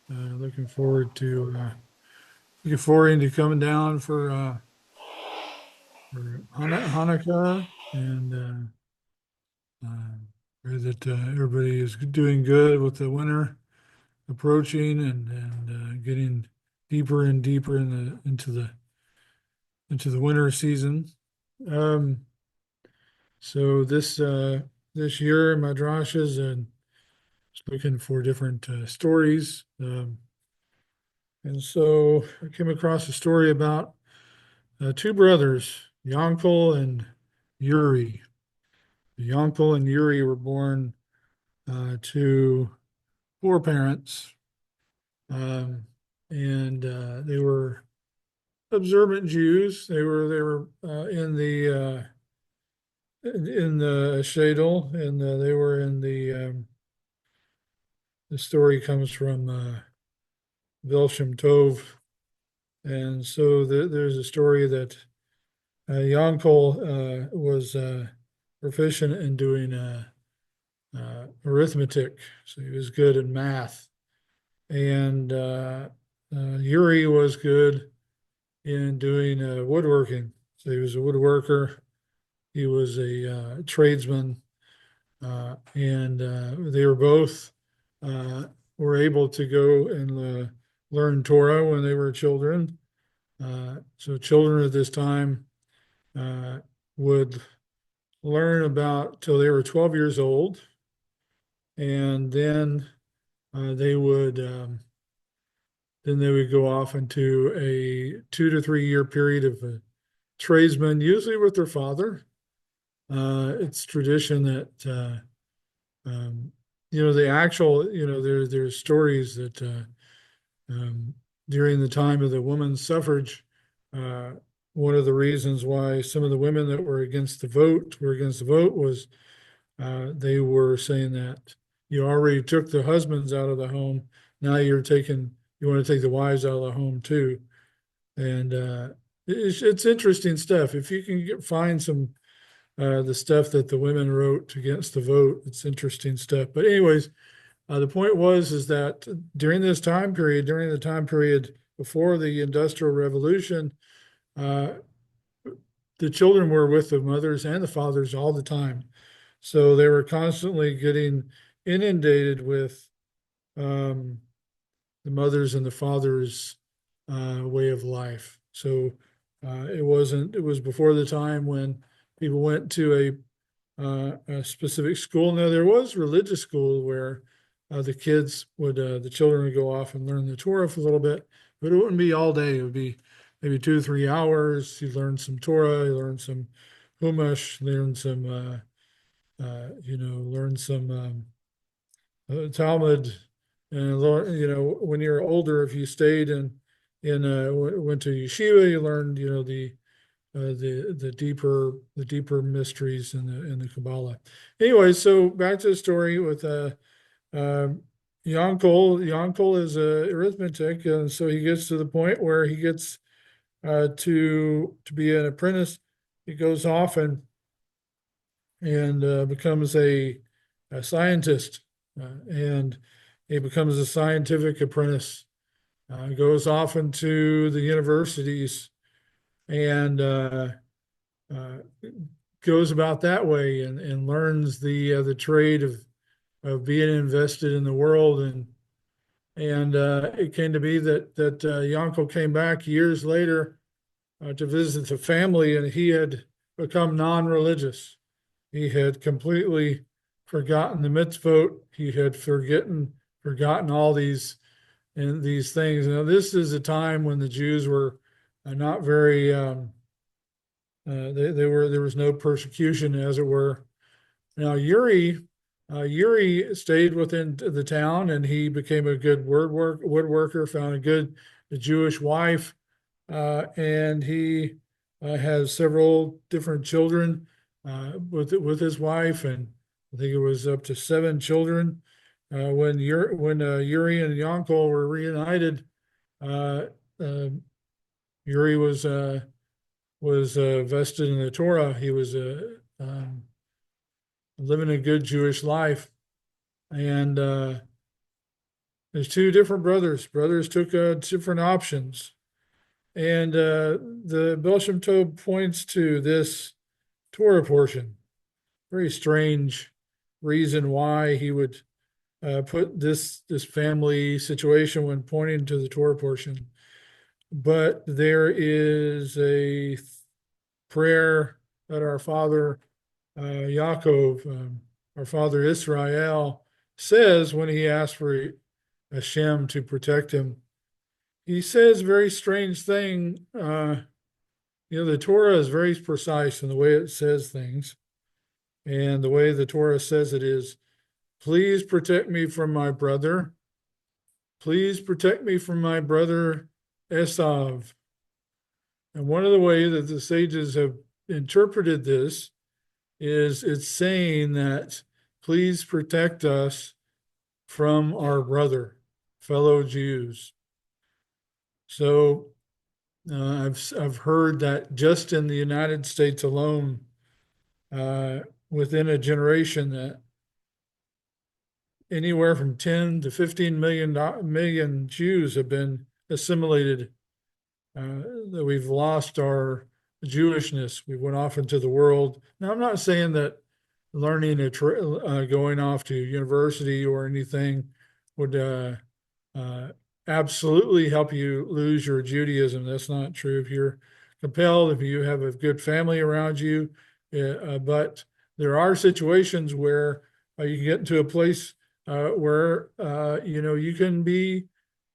Looking forward to coming down for Hanukkah, and pray that everybody is doing good with the winter approaching, and getting deeper and deeper into the winter season. Um, so this year, my drashes and looking for different stories. And so I came across a story about two brothers, Yankel and Yuri. Yankel and Yuri were born to poor parents, um, and they were observant Jews. They were in the shadel, and they were in the story comes from Baal Shem Tov, and so there's a story that Yankel was proficient in doing arithmetic, so he was good in math, and Yuri was good in doing woodworking. So he was a woodworker. He was a tradesman, and they were both were able to go and learn Torah when they were children. So children at this time would learn about till they were 12 years old, and they would then they would go off into a 2 to 3 year period of tradesmen, usually with their father. It's tradition that the actual there's stories that during the time of the women's suffrage, uh, one of the reasons why some of the women that were against the vote was they were saying that you already took the husbands out of the home. Now you want to take the wives out of the home too. And it's interesting stuff. If you can find some the stuff that the women wrote against the vote, it's interesting stuff. But anyways, the point is that during the time period before the Industrial Revolution, uh, the children were with the mothers and the fathers all the time. So they were constantly getting inundated with um, the mothers and the fathers' way of life. So it was before the time when people went to a specific school. Now, there was religious school where the children would go off and learn the Torah for a little bit, but it wouldn't be all day. It would be maybe 2 or 3 hours. You learn some Torah, you learn some Humash, learn some Talmud, and when you're older, if you stayed went to yeshiva, you learned the deeper mysteries in the Kabbalah. Anyway, so back to the story with Yankel. Yankel is arithmetic, and so he gets to the point where he gets to be an apprentice. He goes off and becomes a scientist, and he becomes a scientific apprentice. Goes off into the universities and uh, goes about that way and learns the trade of being invested in the world, and it came to be that Yankel came back years later to visit the family, and he had become non-religious. He had completely forgotten the mitzvot. He had forgotten all these things. Now, this is a time when the Jews were not very. They were there was no persecution, as it were. Now, Yuri stayed within the town, and he became a good woodworker. Found a Jewish wife, and he has several different children with his wife, and I think it was up to 7 children. When Yuri and Yankel were reunited, uh, uh, Yuri was vested in the Torah. He was living a good Jewish life, and There's two different brothers. Brothers took different options. And the Baal Shem Tov points to this Torah portion. Very strange reason why he would put this family situation when pointing to the Torah portion. But there is a prayer that our father Yaakov, our father Israel, says when he asks for Hashem to protect him. He says a very strange thing. The Torah is very precise in the way it says things. And the way the Torah says it is, please protect me from my brother. Please protect me from my brother Esav. And one of the ways that the sages have interpreted this is it's saying that please protect us from our brother, fellow Jews. So I've heard that just in the United States alone, within a generation, that anywhere from 10 to 15 million Jews have been assimilated, that we've lost our Jewishness. We went off into the world. Now, I'm not saying that learning going off to university or anything would absolutely help you lose your Judaism. That's not true. If you're compelled, if you have a good family around you, but there are situations where you can get into a place where you can be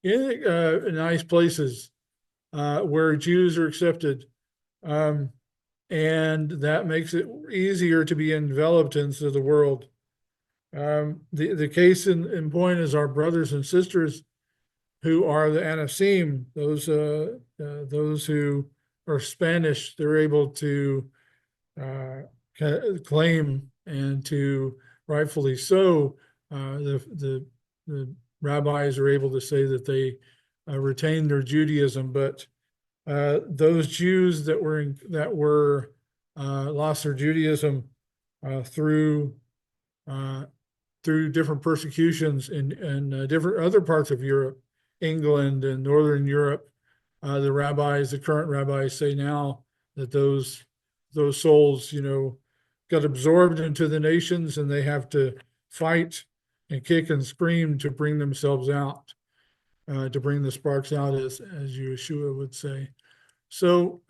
in nice places where Jews are accepted, and that makes it easier to be enveloped into the world. The case in point is our brothers and sisters who are the anasim, those who are Spanish. They're able to claim, and to rightfully so, the rabbis are able to say that they retain their Judaism, but those Jews that were lost their Judaism through different persecutions in different other parts of Europe, England and Northern Europe, the current rabbis say now that those souls, got absorbed into the nations, and they have to fight and kick and scream to bring themselves out, to bring the sparks out, as Yeshua would say. So,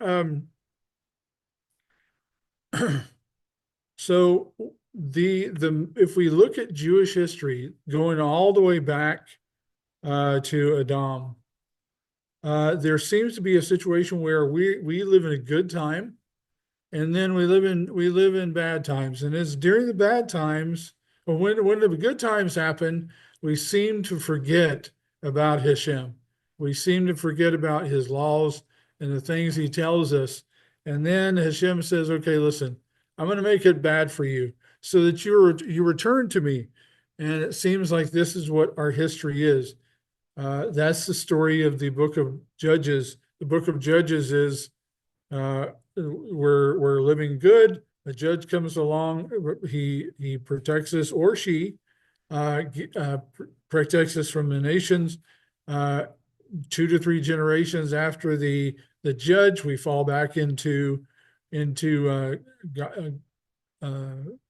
so if we look at Jewish history going all the way back to Adam, there seems to be a situation where we live in a good time, and then we live in bad times. And it's during the bad times, or when the good times happen, we seem to forget about Hashem. We seem to forget about his laws and the things he tells us. And then Hashem says, okay, listen, I'm going to make it bad for you so that you return to me. And it seems like this is what our history is. That's the story of the book of Judges. The book of Judges is we're living good. A judge comes along. He protects us, or she protects us from the nations. 2 to 3 generations after the judge, we fall back into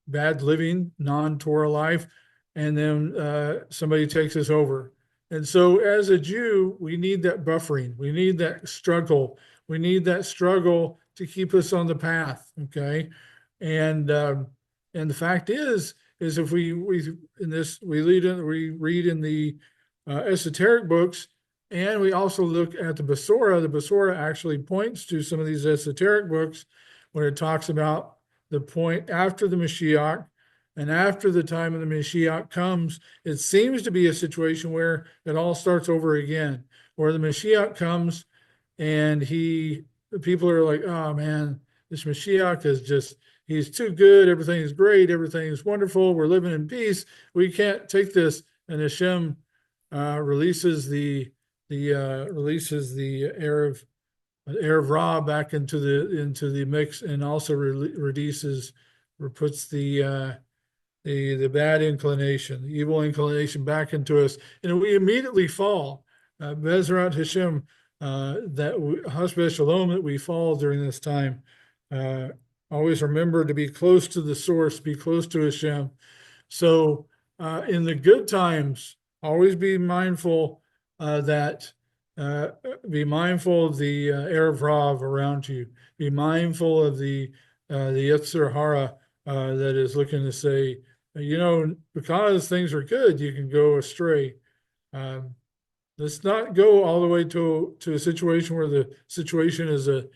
bad living, non-Torah life, and then somebody takes us over. And so as a Jew, we need that buffering. We need that struggle. We need that struggle to keep us on the path, okay? And the fact is if we read in the esoteric books, and we also look at the Besorah. The Besorah actually points to some of these esoteric books when it talks about the point after the Mashiach, and after the time of the Mashiach comes, it seems to be a situation where it all starts over again, where the Mashiach comes and people are like, oh man, this Mashiach is he's too good. Everything is great. Everything is wonderful. We're living in peace. We can't take this. And Hashem releases the Erev Ra back into the mix, and also puts the the bad inclination, the evil inclination back into us, and we immediately fall. Bezrat Hashem, Hasbeh Shalom, that we fall during this time. Always remember to be close to the source, be close to Hashem. So in the good times, always be mindful of the Erev Rav around you. Be mindful of the Yetzer Hara that is looking to say, because things are good, you can go astray. Let's not go all the way to a situation where the situation is a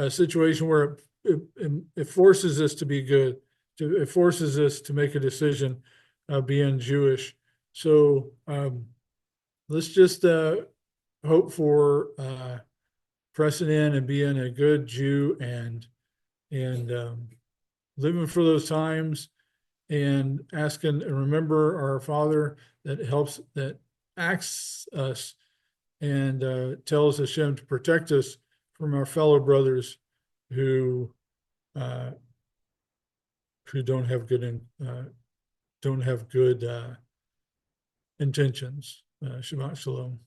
situation where it forces us to be good. It forces us to make a decision being Jewish. So let's just hope for pressing in and being a good Jew and living for those times and asking and remember our Father that acts us and tells Hashem to protect us from our fellow brothers who don't have good intentions. Shabbat Shalom.